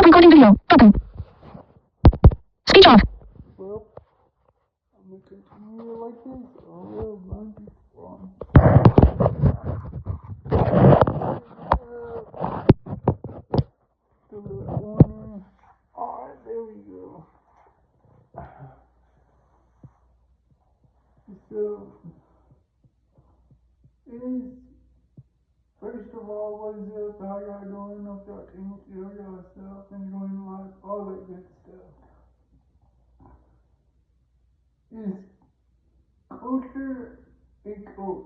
Stop recording video. Button. Speech off. Well, I'm gonna continue like this. Oh, might be wrong. To the corner. Alright, there we go. So, first of all, what is up? How y'all doing? Hope y'all taking care of yourself, enjoying life, all that good stuff. Is culture a cult?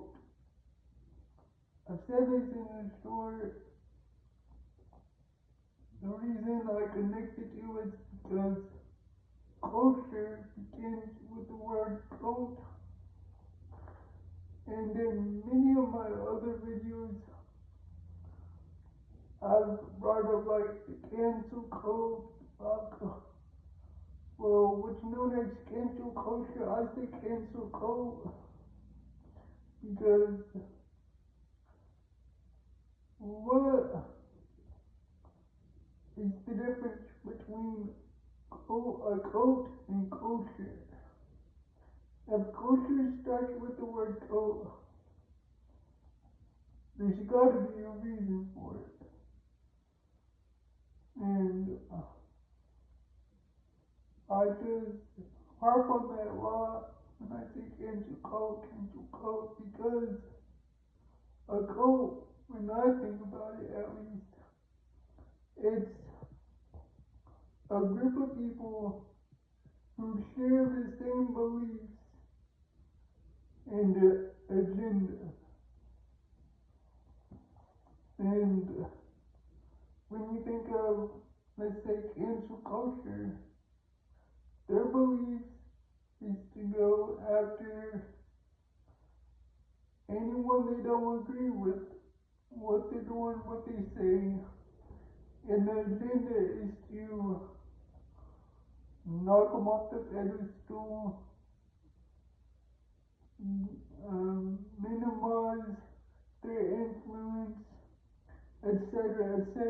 I've said this in the story. The reason I connected to it is because culture begins with the word cult, and in many of my other videos, I've brought up like the cancel culture. Well, what's known as cancel culture, I say cancel cult because what is the difference between a cult and culture? If culture starts with the word cult, there's gotta be a reason for it. And I just harp on that a lot when I say cancel cult, because a cult, when I think about it at least, it's a group of people who share the same beliefs and agenda. And when you think of, let's say, cancel culture, their belief is to go after anyone they don't agree with, what they're doing, what they say, and the agenda is to knock them off the pedestal, minimize their influence, etc., etc.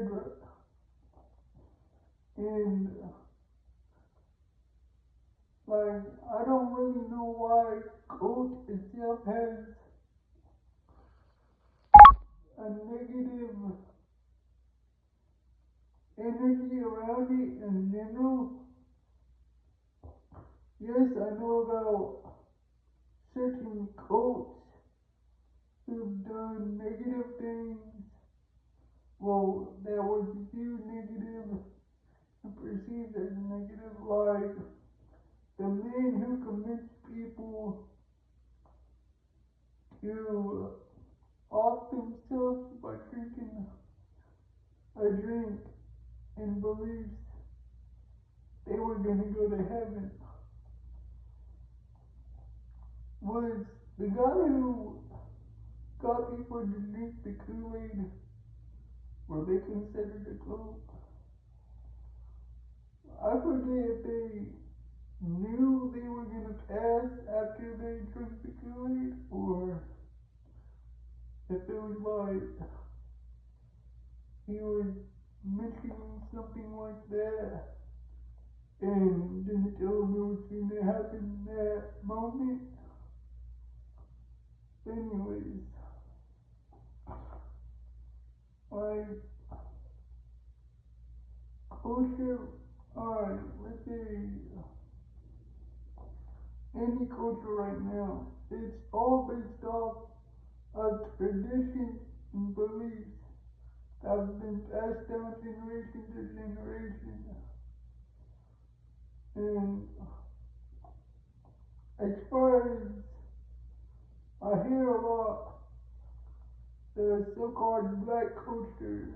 And like, I don't really know why cult itself has a negative energy around it in general. Yes, I know about certain cults who've done negative things, well, that was viewed negative and perceived as negative, like the man who convinced people to off themselves by drinking a drink and believed they were going to go to heaven, was the guy who got people to drink the Kool-Aid. Were they considered a cult? I forget if they knew they were going to pass after they drank the Kool-Aid, or if it was like he was mentioning something like that and didn't tell them it was going to happen in that moment. Anyways, like, culture, alright, let's say any culture right now, it's all based off of traditions and beliefs that have been passed down generation to generation. And as far as I hear a lot, the so-called black culture,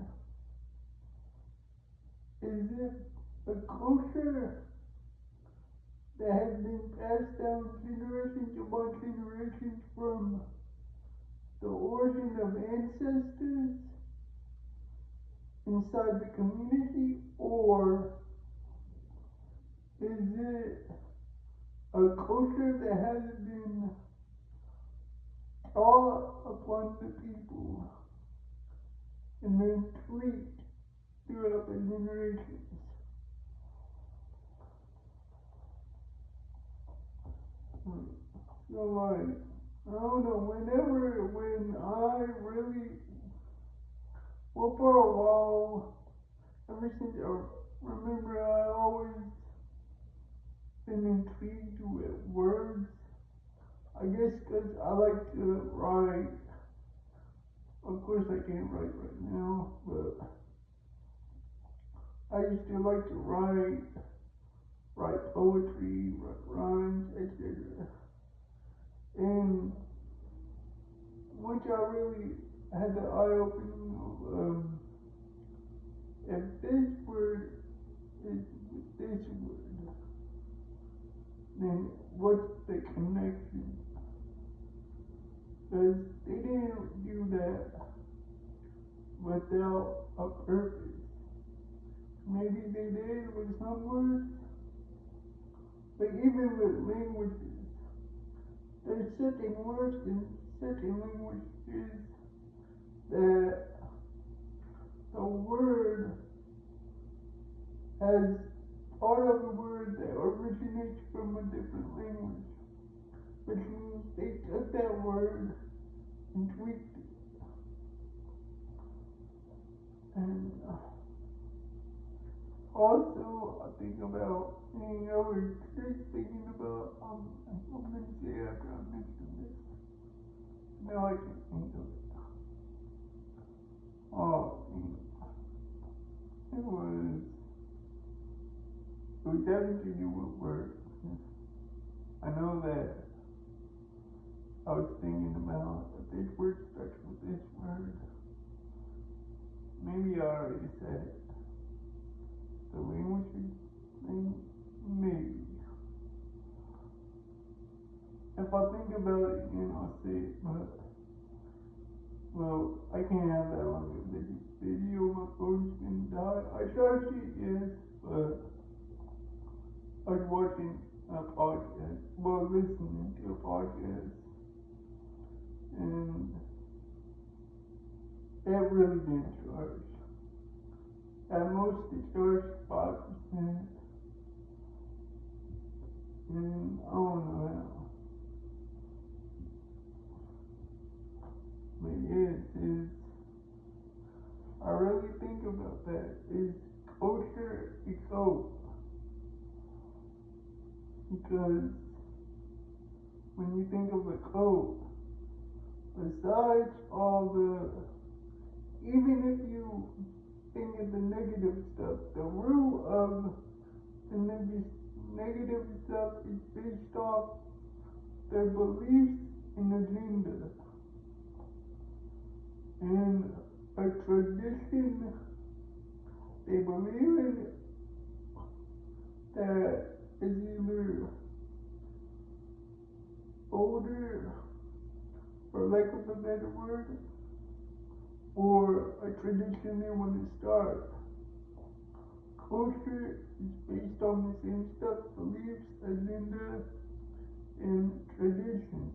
is it a culture that has been passed down generation upon generation from the origin of ancestors inside the community, or is it a culture that has been taught upon the people and then tweaked throughout the generations? So like, I don't know, when I really, well, for a while, ever since I remember, I always been intrigued with words. I guess because I like to write. Of course, I can't write right now, but I used to like to write poetry, write rhymes, etc. And once I really had the eye opening of if this word is with this word, then what's the connection? Because they didn't do that without a purpose. Maybe they did with some words, but even with languages, there's certain words in certain languages that the word has part of the word that originates from a different language, which means they took that word and tweaked it. And also, I think about, I was just thinking about, I'm going to say after I mention this. Now I can think of it. Oh, it was having to do with work. I know that I was thinking about if this word starts with this word. Maybe I already said it. The language thing? Maybe. If I think about it again, I'll say it, but, well, I can't have that on the video. My phone's gonna die. I charged it, yes, but I was watching a podcast, well, listening to a podcast, and it really didn't charge. At most, it charged 5%, and I don't know how. But yes, I really think about that. Is culture a code? Because when you think of a code, besides all even if you think of the negative stuff, the root of the negative stuff is based off their beliefs and agenda. And a tradition, they believe in that is either older, for lack of a better word, or a tradition they want to start. Culture is based on the same stuff, beliefs, agenda, and tradition.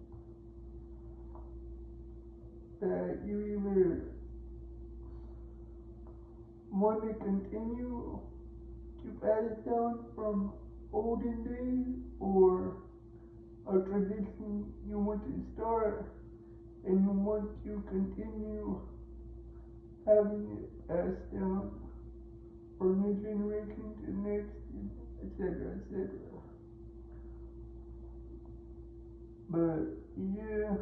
That you either want to continue to pass down from olden days, or a tradition you want to start and you want to continue having it passed down from one generation to the next, etc., etc. But yeah,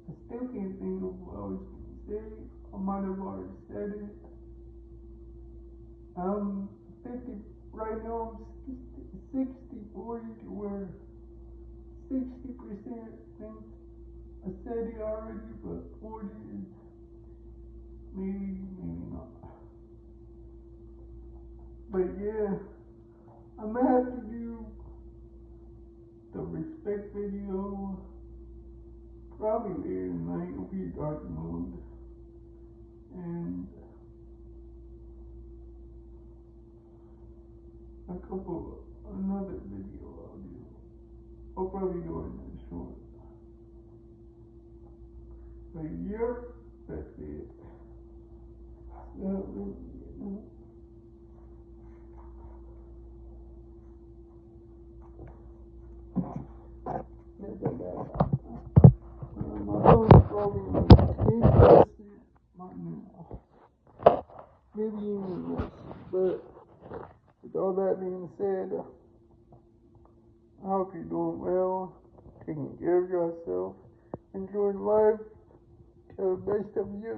I still can't think of what I was going to say. I might have already said it. I'm 50, right now I'm 60-40 to where 60% think I said it already, but 40 is maybe not. But yeah, I'm gonna have to do the respect video probably later tonight. It'll be dark mode. And another video I'll do. I'll probably do it in a short. But yeah, that's it.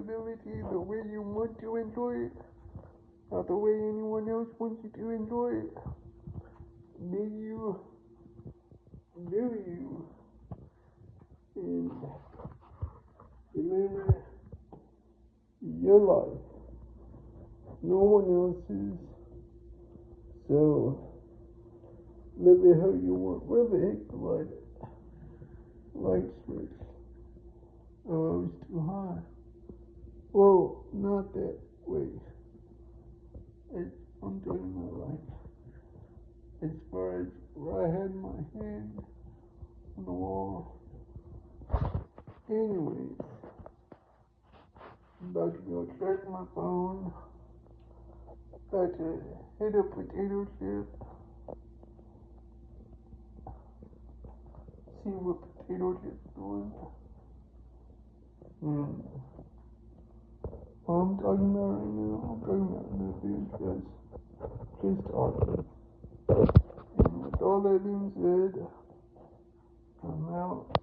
ability the way you want to enjoy it, not the way anyone else wants you to enjoy it. Then you do you. And remember your life, no one else's. So live it how you want. Where the heck the light switch? Oh, it was too high. Whoa, not that way. I'm doing that right. As far as where I had my hand on the wall. Anyways, I'm about to go charge my phone. About to hit a potato chip. See what potato chip's doing. What I'm talking about right now, I'm talking about nothing, just talking. And with all that being said, I'm out.